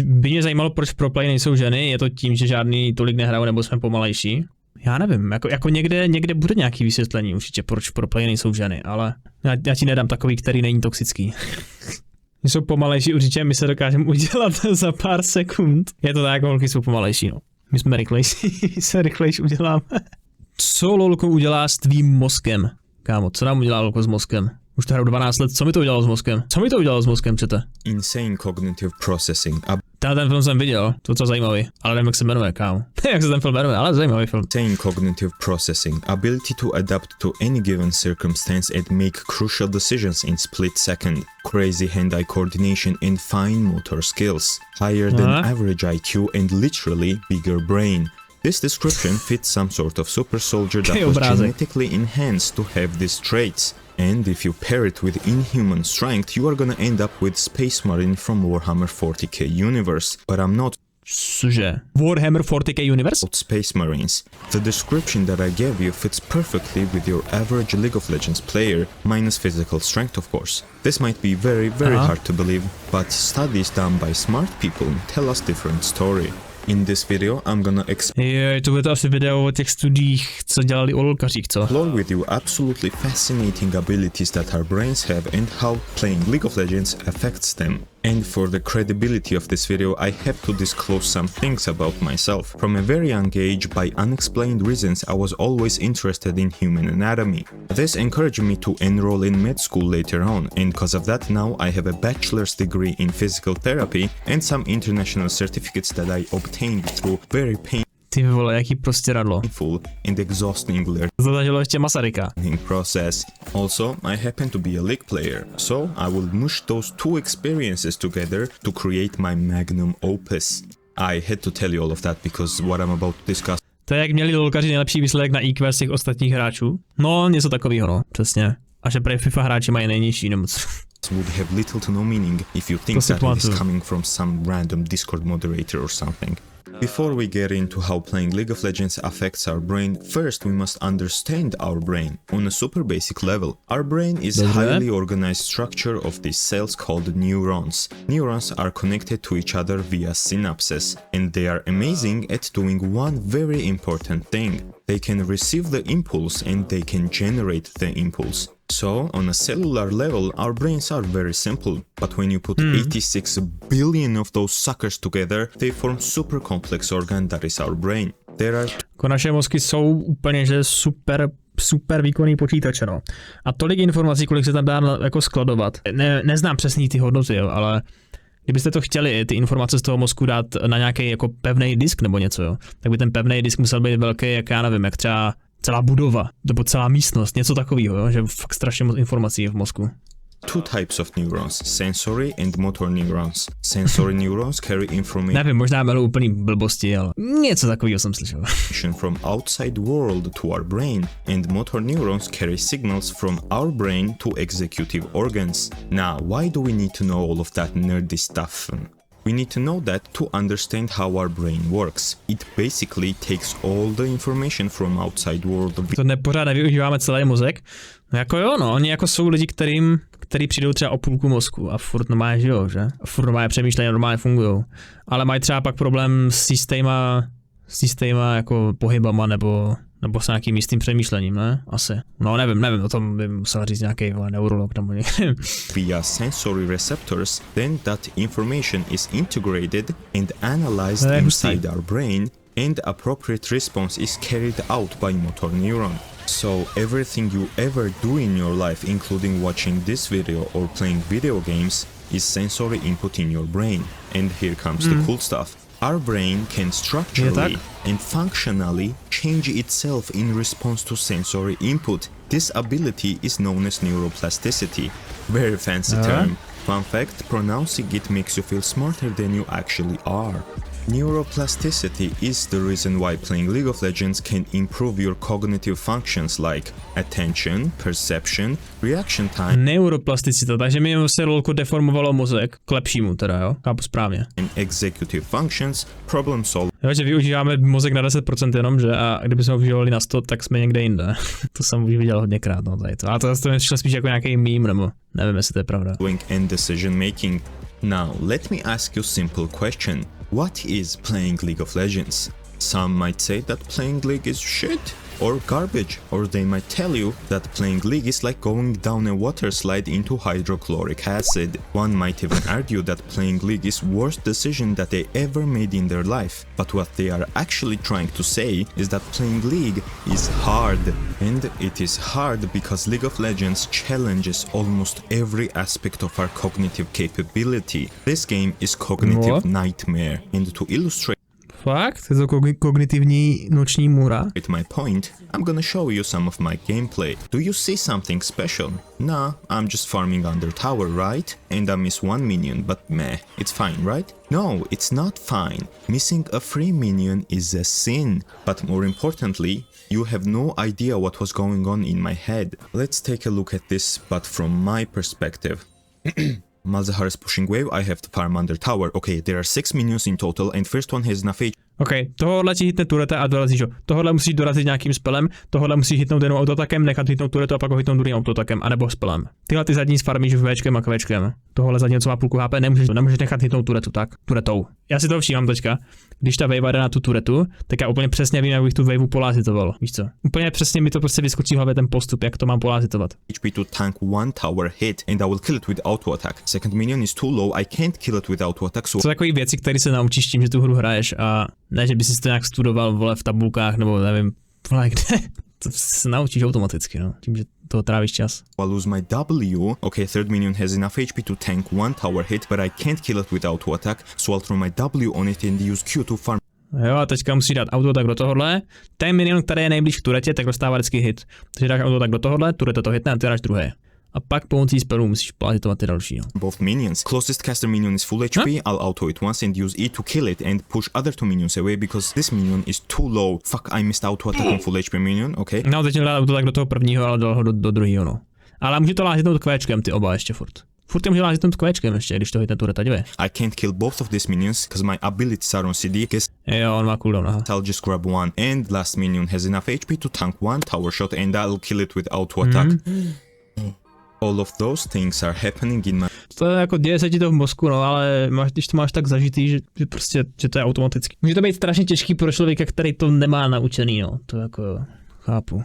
By mě zajímalo, proč pro play nejsou ženy, je to tím, že žádný tolik nehrajou, nebo jsme pomalejší? Já nevím, jako někde bude nějaký vysvětlení určitě, proč pro play nejsou ženy, ale já ti nedám takový, který není toxický. Jsou pomalejší, určitě my se dokážeme udělat za pár sekund. Je to tak, holky jsou pomalejší, no. My jsme rychlejší, my se rychlejší uděláme. Co lolko udělá s tvým mozkem? Kámo, co nám udělá lolko s mozkem? Už to hraju 12 let, co mi to udělalo s mozkem? Co mi to udělalo s mozkem, čete? Insane cognitive processing. Ten film jsem viděl, to co zajímavý, ale nevím, jak se jmenuje, kámo. Jak se ten film jmenuje, ale zajímavý film. Insane cognitive processing, ability to adapt to any given circumstance and make crucial decisions in split second, crazy hand-eye coordination and fine motor skills, higher than average IQ and literally bigger brain. This description fits some sort of super soldier that was genetically enhanced to have these traits. And if you pair it with inhuman strength, you are gonna end up with Space Marine from Warhammer 40k universe. But I'm not. Cože? Warhammer 40k universe? Space Marines. The description that I gave you fits perfectly with your average League of Legends player, minus physical strength of course. This might be very hard to believe, but studies done by smart people tell us different story. In this video, I'm gonna to bude asi video o těch studiích, co dělali o lolkařích, co? Explore with you absolutely fascinating abilities that our brains have and how playing League of Legends affects them. And for the credibility of this video, I have to disclose some things about myself. From a very young age, by unexplained reasons, I was always interested in human anatomy. This encouraged me to enroll in med school later on, and because of that now I have a bachelor's degree in physical therapy and some international certificates that I obtained through very Ty vole, jaký prostě radlo. painful and exhausting To zažilo ještě Masaryka. learning process. Also, I happen to be a League player, so I will mush those two experiences together to create my magnum opus. I had to tell you all of that because what I'm about to discuss. To je, jak měli lolkaři nejlepší výsledek na IQ z těch ostatních hráčů. No, něco takového, no, přesně. A že prej FIFA hráči mají nejnižší nemoc. Would have little to no meaning if you think that it is coming from some random Discord moderator or something. Before we get into how playing League of Legends affects our brain, first we must understand our brain on a super basic level. Our brain is a highly organized structure of these cells called neurons. Neurons are connected to each other via synapses, and they are amazing at doing one very important thing. They can receive the impulse and they can generate the impulse. So, on a cellular level, our brains are very simple, but when you put 86 billion of those suckers together, they form super complex organ that is our brain. There are... Naše mozky jsou úplně, že super výkonný počítače, no. A tolik informací, kolik se tam dá jako skladovat. Neznám přesný ty hodnoty, jo, ale kdybyste to chtěli, ty informace z toho mozku dát na nějaký jako pevný disk nebo něco, jo, tak by ten pevný disk musel být velký, jak já nevím, jak třeba celá budova, nebo celá místnost, něco takového, jo, že fakt strašně moc informací je v mozku. Two types of neurons, sensory and motor neurons. Sensory neurons carry information. Nevím, možná bylo úplný blbosti, ale něco takového jsem slyšel. From outside world to our brain, and motor neurons carry signals from our brain to executive organs. Now, why do we need to know all of that nerdy stuff? We need to know that to understand how our brain works. It basically takes all the information from outside world. To nepořád nevyužíváme celý mozek. No jako jo, no, oni jako jsou lidi, který přijdou třeba o půlku mozku a furt normálně žijou, že? A furt normálně přemýšlejí, normálně fungujou. Ale mají třeba pak problém s jistýma jako pohybama nebo s nějakým jistým přemýšlením, ne? Asi. No nevím, o tom by musel říct nějaký neurolog nebo někde. Via sensory receptors, then that information is integrated and analyzed inside our brain, and appropriate response is carried out by motor neuron. So everything you ever do in your life, including watching this video or playing video games, is sensory input in your brain. And here comes the cool stuff. Our brain can structurally and functionally change itself in response to sensory input. This ability is known as neuroplasticity. Very fancy term. Fun fact, pronouncing it makes you feel smarter than you actually are. Neuroplasticity is the reason why playing League of Legends can improve your cognitive functions like attention, perception, reaction time. Neuroplasticita, takže mi se lolko deformovalo mozek k lepšímu teda, jo? Chápu správně. And executive functions, problem solving. Jo, že využíváme mozek na 10% jenom, že? A kdyby jsme ho využívali na 100, tak jsme někde jinde. To jsem už viděl hodněkrát, no tady to. A to mi šlo spíš jako nějaký meme, nebo nevím, jestli to je pravda. And decision making. Now, let me ask you a simple question. What is playing League of Legends? Some might say that playing League is shit or garbage, or they might tell you that playing League is like going down a water slide into hydrochloric acid. One might even argue that playing League is worst decision that they ever made in their life. But what they are actually trying to say is that playing League is hard. And it is hard because League of Legends challenges almost every aspect of our cognitive capability. This game is cognitive nightmare. And to illustrate Fakt? Je to kognitivní noční můra? my point, I'm gonna show you some of my gameplay. Do you see something special? Nah, I'm just farming under tower, right? And I miss one minion, but meh, it's fine, right? No, it's not fine. Missing a free minion is a sin. But more importantly, you have no idea what was going on in my head. Let's take a look at this, but from my perspective. Malzahar is pushing wave, I have to farm under tower. Okay, there are 6 minions in total and first one has enough HP. OK, tohohle ti hitne tureta a dorazíš ho. Tohle musíš dorazit nějakým spelem, tohle musíš hitnout jenom autotakem, nechat hitnout turetu a pak ho hitnout druhým autotakem, anebo spelem. Tyhle ty zadní sfarmíš Včkem a Kvčkem. Tohle zadní, co má půlku HP, nemůžeš nechat hitnout turetu tak, turetou. Já si to všímám teďka. Když ta wave jde na tu turetu, tak já úplně přesně vím, jak bych tu waveu polázitoval. Víš co? Úplně přesně mi to prostě vyskočí v hlavě ten postup, jak to mám polázitovat. HP to tank one tower hit and I will kill it with auto attack. Second minion is too low, I can't kill it with auto attack. So... To takové věci, které se naučíš tím, že tu hru hraješ a ne, že by si to nějak studoval vole v tabulkách nebo nevím, vole kde. To se naučíš automaticky, no, tím, že toho trávíš čas. I lose my W. Okay, third minion has enough HP to tank one tower hit, but I can't kill it with auto attack, so I'll throw my W on it and use Q to farm. Jo, a teďka musí dát auto tak do tohohle. Ten minion, který je nejblíž k turetě, tak dostává vždycky hit. Takže dáš auto tak do tohohle, tureta to hitne a ty dáš druhé. A pak pomocí spelů musíš plázitovat ty další, no. Both minions. Closest caster minion is full HP, I'll auto it once and use E to kill it and push other two minions away because this minion is too low. Fuck, I missed auto attack on full HP minion, okay. No, teď dát auto tak do toho prvního, ale dal ho do druhého, no. Ale může to lázitnout Kvčkem, ty oba ještě furt. Furt je může lázitnout Kvčkem ještě, když to hitne tureta, dívej. I can't kill both of these minions because my abilities are on CD. Jo, on má cooldown, aha. I'll just grab one and last minion has enough HP to tank one tower shot and I'll kill it with auto attack. All of those things are happening in my... To je jako děje se ti to v mozku, no, ale když to máš tak zažitý, že prostě, že to je automaticky. Může to být strašně těžký pro člověka, který to nemá naučený, no, to jako chápu.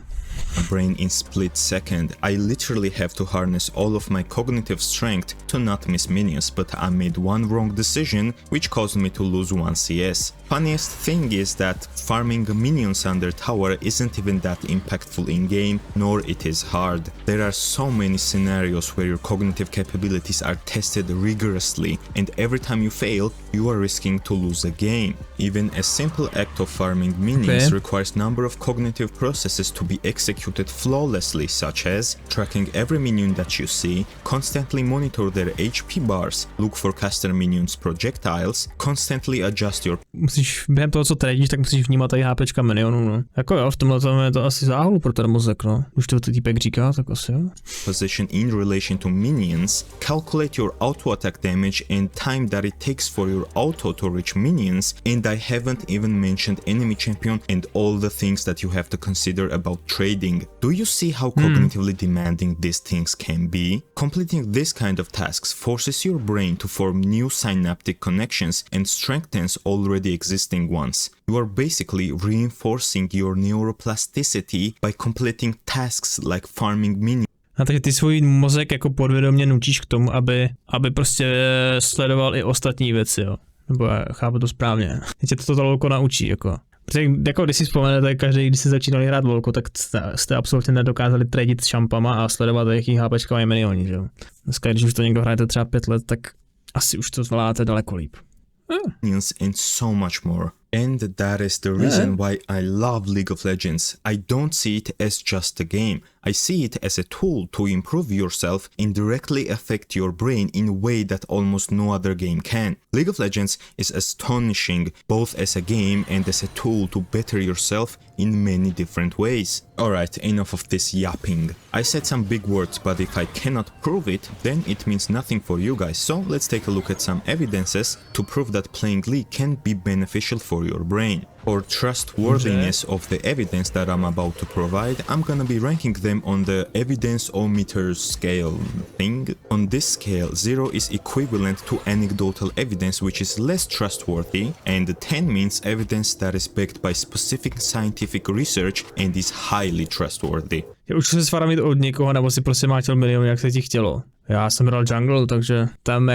Brain in split second. I literally have to harness all of my cognitive strength to not miss minions, but I made one wrong decision, which caused me to lose one CS. Funniest thing is that farming minions under tower isn't even that impactful in game, nor it is hard. There are so many scenarios where your cognitive capabilities are tested rigorously, and every time you fail, you are risking to lose a game. Even a simple act of farming minions requires number of cognitive processes to be executed flawlessly, such as tracking every minion that you see, constantly monitor their HP bars, look for caster minions projectiles, constantly adjust your... Musíš během toho, co tradiš, tak musíš vnímat tady HPčka minionů, no. Jako jo, v tomhle tom je to asi záhulu pro ten mozek, no. Už to týpek říká, tak asi jo. Position in relation to minions, calculate your auto attack damage and time that it takes for your auto to reach minions, and I haven't even mentioned enemy champion and all the things that you have to consider about trading. Do you see how cognitively demanding these things can be? Completing this kind of tasks forces your brain to form new synaptic connections and strengthens already existing ones. You are basically reinforcing your neuroplasticity by completing tasks like farming minions. A takže ty svůj mozek jako podvědomě nutíš k tomu, aby prostě sledoval i ostatní věci, jo. Nebo já chápu to správně. Teď tě to lolko naučí, jako. Protože jako když si vzpomenete, každý, když si začínali hrát lolko, tak jste absolutně nedokázali tradit šampama a sledovat, jaký HPčka mají minioni, že jo. Dneska, když už to někdo hrajete třeba 5 let, tak asi už to zvládáte daleko líp. And so much more. And that is the reason why I love League of Legends. I don't see it as just a game. I see it as a tool to improve yourself and directly affect your brain in a way that almost no other game can. League of Legends is astonishing, both as a game and as a tool to better yourself in many different ways. Alright, enough of this yapping. I said some big words, but if I cannot prove it, then it means nothing for you guys. So let's take a look at some evidences to prove that playing League can be beneficial for your brain. or trustworthiness of the evidence that I'm about to provide, I'm gonna be ranking them on the evidence-o-meter scale thing. On this scale, 0 is equivalent to anecdotal evidence which is less trustworthy, and 10 means evidence that is backed by specific scientific research and is highly trustworthy. Už se sfaramit od někoho, nebo si prostě mátil milion, jak se ti chtělo. Já jsem hrál jungle, takže tam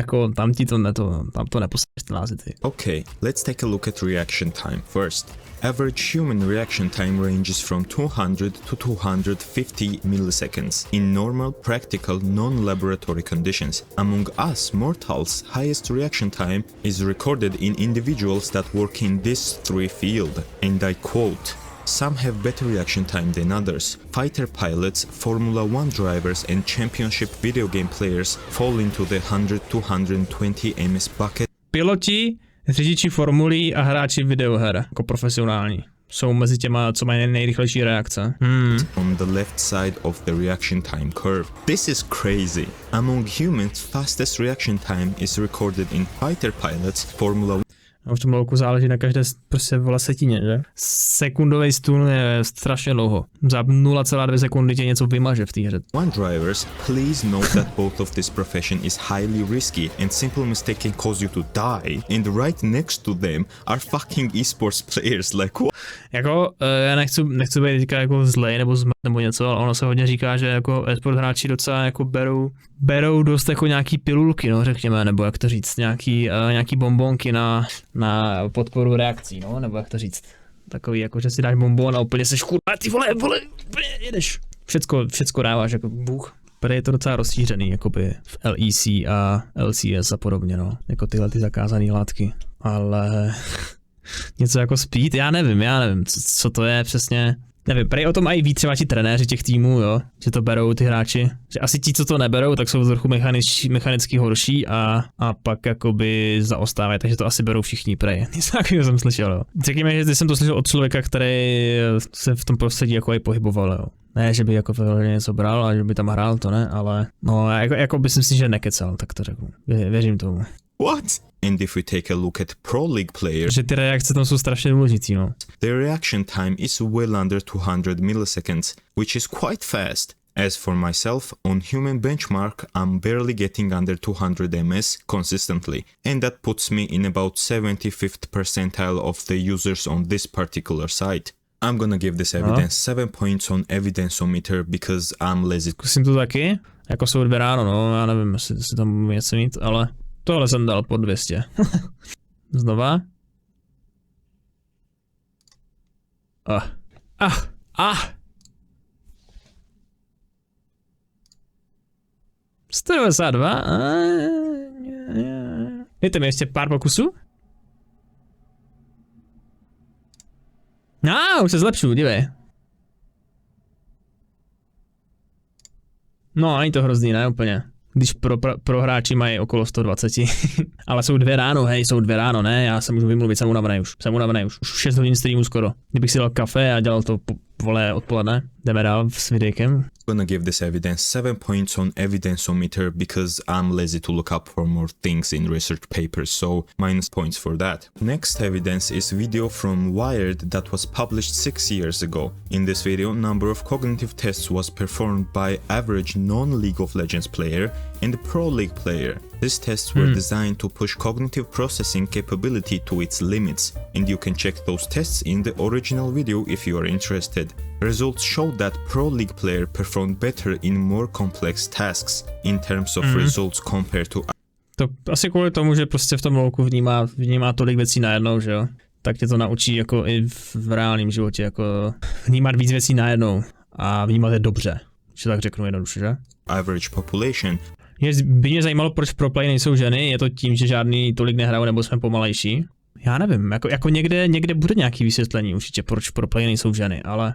to nepostavíš ty lázity. Okay, let's take a look at reaction time first. Average human reaction time ranges from 200 to 250 milliseconds in normal, practical, non-laboratory conditions. Among us mortals, highest reaction time is recorded in individuals that work in this field, and I quote, "Some have better reaction time than others. Fighter pilots, Formula 1 drivers and championship video game players fall into the 100 to 120 ms bucket." Piloti, řidiči formulí a hráči videoher, jako profesionální, jsou mezi těma, co mají nejrychlejší reakce. On the left side of the reaction time curve. This is crazy. Among humans, fastest reaction time is recorded in fighter pilots, Formula 1. A v tom lolku záleží na každé prostě setině, že? Sekundový stun je strašně dlouho. Za 0,2 sekundy tě něco vymaže v té hře. One drivers, please note that both of this profession is highly risky and simple mistake can cause you to die, and right next to them are fucking esports players, like what? Jako, já nechci být teďka jako zlej nebo něco, ale ono se hodně říká, že jako esport hráči docela jako berou dost jako nějaký pilulky, no řekněme, nebo jak to říct, nějaký bonbonky na podporu reakcí, no, nebo jak to říct. Takový jako, že si dáš bonbon a úplně seš kurva, ty vole, úplně jedeš. Všecko dáváš jako bůh. Tady je to docela rozšířený, jakoby v LEC a LCS a podobně, no. Jako tyhle ty zakázané látky. Ale něco jako speed, já nevím, co to je přesně. Nevím, prej o tom mají ví třeba ti trenéři těch týmů, jo, že to berou ty hráči. Že asi ti, co to neberou, tak jsou trochu mechanicky horší a pak jakoby zaostávají, takže to asi berou všichni prej. Něco takového jsem slyšel, jo. Řekněme, že jsem to slyšel od člověka, který se v tom prostředí jako i pohyboval, jo. Ne, že by jako něco bral a že by tam hrál, to ne, ale no, jako myslím si, že nekecal, tak to řeknu. Věřím tomu. What? And if we take a look at Pro League players, že ty reakce tam jsou strašně důležitý, no. Their reaction time is well under 200 milliseconds, which is quite fast. As for myself, on human benchmark, I'm barely getting under 200 ms consistently, and that puts me in about 75th percentile of the users on this particular site. I'm gonna give this evidence 7 points on evidence-o-meter because I'm lazy. Zkusím to taky, jako jsou 2 ráno, no, já nevím, jestli tam něco mít, ale tohle jsem dal pod 200. Znova. 192. Dejte mi ještě pár pokusů. Už se zlepšuju, dívej. No, není to hrozný, ne, úplně. Když pro hráči mají okolo 120. Ale jsou 2 ráno, hej, jsou 2 ráno, ne, já se můžu vymluvit, jsem unavený už 6 hodin streamu skoro. Kdybych si dal kafe a dělal to odpoledne, jdeme dál s videjkem. Gonna give this evidence 7 points on evidence-o-meter because I'm lazy to look up for more things in research papers, so minus points for that. Next evidence is video from Wired that was published 6 years ago. In this video, number of cognitive tests was performed by average non-League of Legends player and Pro League player. These tests were designed to push cognitive processing capability to its limits, and you can check those tests in the original video if you are interested. Results showed that Pro League player performed better in more complex tasks in terms of results compared to. To asi kvůli tomu, že prostě v tom lolku vnímá tolik věcí najednou, že jo? Tak tě to naučí jako i v reálném životě, jako vnímat víc věcí najednou a vnímat je dobře, že tak řeknu jednoduše, že? Average population. By mě zajímalo, proč pro play nejsou ženy, je to tím, že žádný tolik nehrajou nebo jsme pomalejší? Já nevím, jako někde bude nějaký vysvětlení určitě, proč pro play nejsou ženy, ale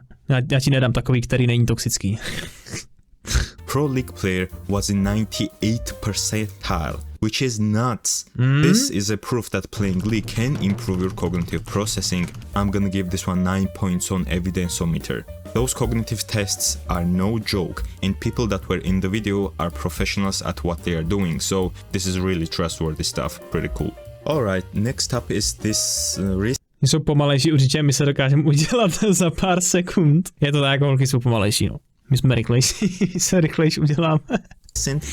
já ti nedám takový, který není toxický. Pro League player was in 98th percentile, which is nuts. This is a proof that playing League can improve your cognitive processing. I'm gonna give this one 9 points on evidence-o-meter. Those cognitive tests are no joke, and people that were in the video are professionals at what they are doing, so this is really trustworthy stuff, pretty cool. Alright, next up is this Jsou pomalejší určitě, my se dokážeme udělat za pár sekund. Je to tak, jako holky jsou pomalejší, no. My jsme rychlejší, se rychlejší uděláme.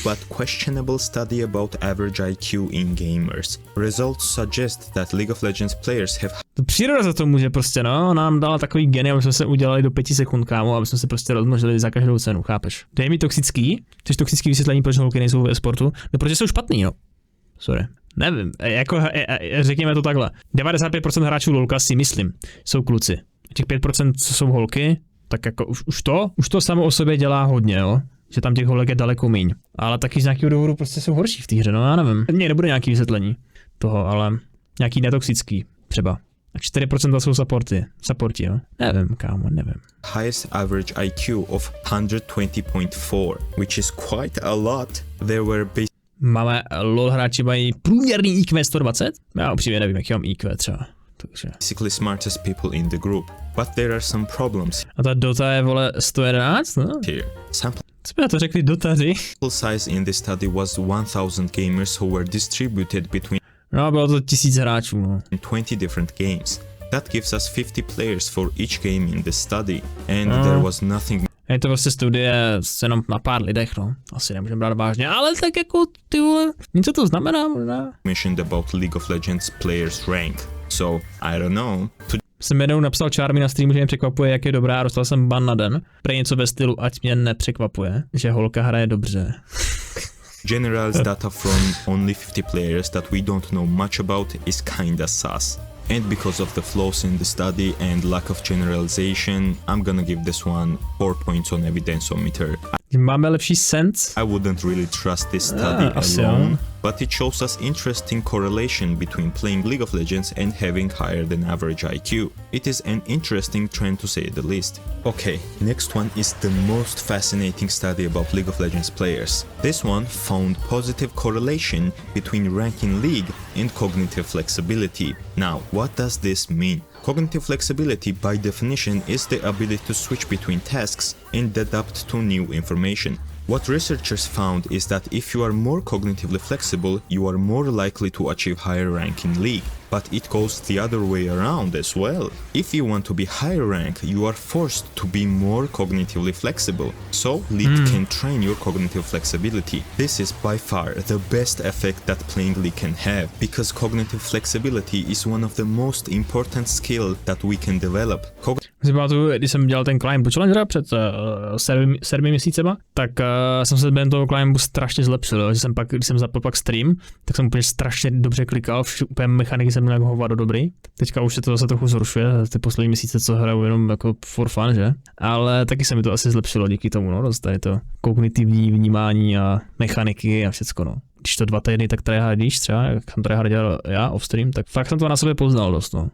But questionable study about average IQ in gamers. Results suggest that League of Legends players have... To příroda za to může prostě, no, nám dala takový geny, aby jsme se udělali do 5 sekund, kámo, aby jsme se prostě rozmnožili za každou cenu, chápeš? Dej mi toxický, což toxický vysvětlení, proč holky nejsou ve sportu, no protože jsou špatný, no. Sorry. Nevím, jako řekněme to takhle. 95% hráčů lolka si myslím, jsou kluci. Těch 5% co jsou holky, tak jako už to samo o sobě dělá hodně, jo. Že tam těch holek je daleko míň. Ale taky z nějakého důvodu prostě jsou horší v té hře, no já nevím. Mně nebude nějaký vysvětlení toho, ale nějaký netoxický třeba. A 4% jsou supporti, jo. Nevím, kámo, nevím. Highest average IQ of 120.4, which is quite a lot. There were Máme LOL hráči mají průměrný IQ 120? Já upřímně nevím, jaký mám IQ třeba. Takže. Basically smartest people in the group, but there are some problems. A ta Dota je, vole, 111, no? Here. Co by na to řekli dotaři? Sample size in this study was 1000 gamers who were distributed between No, bylo to 1000 hráčů, no. 20 different games. That gives us 50 players for each game in the study, and there was nothing. Je to vlastně studie jenom na pár lidech, no. Asi nemůžeme brát vážně, ale tak jako, ty vole, něco to znamená, možná. Mentioned about League of Legends players rank, so I don't know. Jsem jednou napsal Charmy na streamu, že mě překvapuje, jak je dobrá, a dostal jsem ban na den. Prej něco ve stylu, ať mě nepřekvapuje, že holka hraje dobře. Generalized data from only 50 players that we don't know much about is kinda sus. And because of the flaws in the study and lack of generalization, I'm gonna give this one 4 points on evidenceometer. Máme lepší sense? I wouldn't really trust this study alone, but it shows us interesting correlation between playing League of Legends and having higher than average IQ. It is an interesting trend to say the least. Okay, next one is the most fascinating study about League of Legends players. This one found positive correlation between rank in League and cognitive flexibility. Now, what does this mean? Cognitive flexibility, by definition, is the ability to switch between tasks and adapt to new information. What researchers found is that if you are more cognitively flexible, you are more likely to achieve higher rank in League. But it goes the other way around as well. If you want to be higher rank, you are forced to be more cognitively flexible. So, League can train your cognitive flexibility. This is by far the best effect that playing League can have, because cognitive flexibility is one of the most important skills that we can develop. Když jsem dělal ten climb do Challengera před 7 měsícema, tak jsem se během toho climbu strašně zlepšil, že jsem pak, když jsem zapl pak stream, tak jsem úplně strašně dobře klikal, úplně mechaniky jsem měl jako hovado dobrý. Teďka už se to zase trochu zhoršuje, ty poslední měsíce, co hraju jenom jako for fun, že? Ale taky se mi to asi zlepšilo díky tomu, no, tady to kognitivní vnímání a mechaniky a všecko, no. Když to 2 týdny tak tryhardíš třeba, jak jsem tryhardil já off-stream, tak fakt jsem to na sobě poznal dost, no.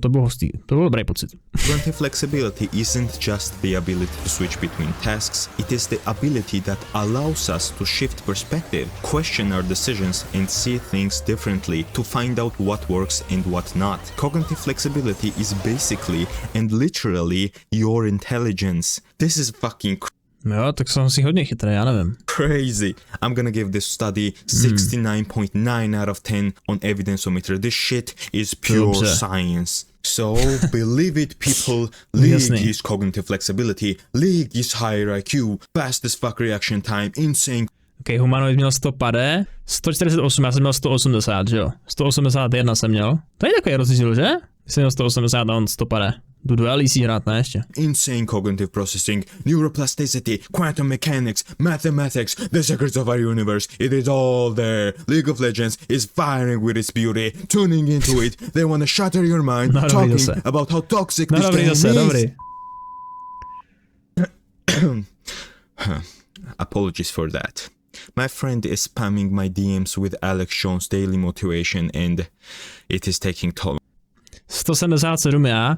To bylo hostý, to byl dobrý pocit. Cognitive flexibility isn't just the ability to switch between tasks, it is the ability that allows us to shift perspective, question our decisions and see things differently, to find out what works and what not. Cognitive flexibility is basically and literally your intelligence. This is fucking Jo, tak jsem si hodně chytrý, já nevím. Crazy. I'm gonna give this study 69.9 out of 10 on evidenceometer. This shit is pure science. So, believe it, people. League is cognitive flexibility. League is higher IQ, fast as fuck reaction time, insane. Ok, humanoid měl 150, 148, já jsem měl 180, že jo? 181 jsem měl. To je takový rozdíl, že? Jsem měl 180 a on 150. Jdu do LEC hrát, ne ještě. Insane cognitive processing, neuroplasticity, quantum mechanics, mathematics, the secrets of our universe, it is all there. League of Legends is firing with its beauty, tuning into it, they want to shatter your mind, talking about how toxic this game is. Dobrý. Apologies for that. My friend is spamming my DMs with Alex Jones daily motivation and it is taking toll. 177 já,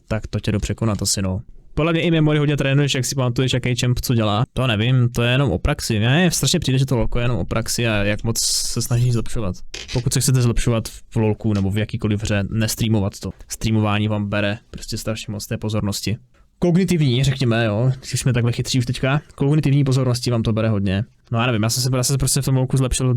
tak to tě jdu překonat asi, no. Podle mě i memory hodně trénuješ, jak si pamatuješ, jaký champ co dělá. To nevím, to je jenom o praxi. Mně strašně přijde, že to lolko je jenom o praxi a jak moc se snažíš zlepšovat. Pokud se chcete zlepšovat v lolku nebo v jakýkoliv hře, nestreamovat to. Streamování vám bere prostě strašně moc té pozornosti. kognitivní, řekněme, jo, když jsme takhle chytří už teďka, kognitivní pozornosti vám to bere hodně. No já nevím, já jsem se prostě v tom lolku zlepšil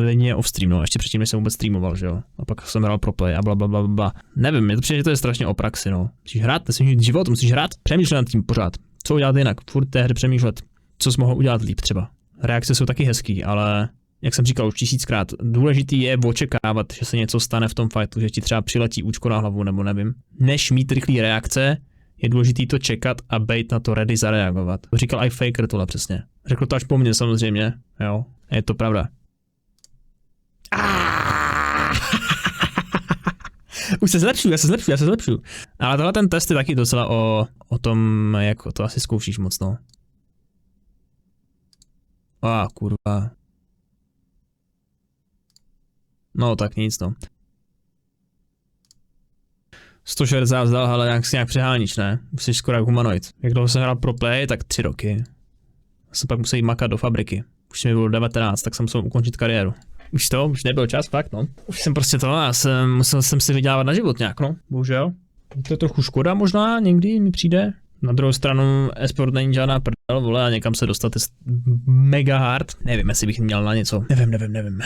linie off-stream, no, ještě předtím, než jsem vůbec streamoval, že jo, a pak jsem hrál pro play a blablabla. Nevím, je to přijde, že to je strašně o praxi, no. Musíš hrát, musíš mít život, musíš hrát, přemýšlet nad tím pořád. Co udělat jinak, furt té hry přemýšlet, co jsi mohl udělat líp třeba. Reakce jsou taky hezký, ale jak jsem říkal už 1000krát, důležitý je očekávat, že se něco stane v tom fightu, že ti třeba přiletí účko na hlavu nebo nevím. Než mít rychlý reakce, je důležitý to čekat a bejt na to ready zareagovat. To říkal i Faker tohle přesně. Řekl to až po mně samozřejmě, jo, je to pravda. Už se zlepšuju. Ale tohle ten test je taky docela o tom, jak to asi zkoušíš moc, no. Kurva. No tak nic, no. 160 vzdal, ale nějak přeháníš, ne? Už jsi skoro jak humanoid. Jak dlouho jsem hrál pro play, tak 3 roky. Já jsem pak musel jít makat do fabriky. Už mi bylo 19, tak jsem musel ukončit kariéru. Už nebyl čas, fakt, no. Už jsem prostě musel jsem si vydělávat na život nějak, no. Bohužel. To je trochu škoda možná, někdy mi přijde. Na druhou stranu, e-sport není žádná prdel, vole, a někam se dostat je mega hard. Nevím, jestli bych měl na něco. Nevím.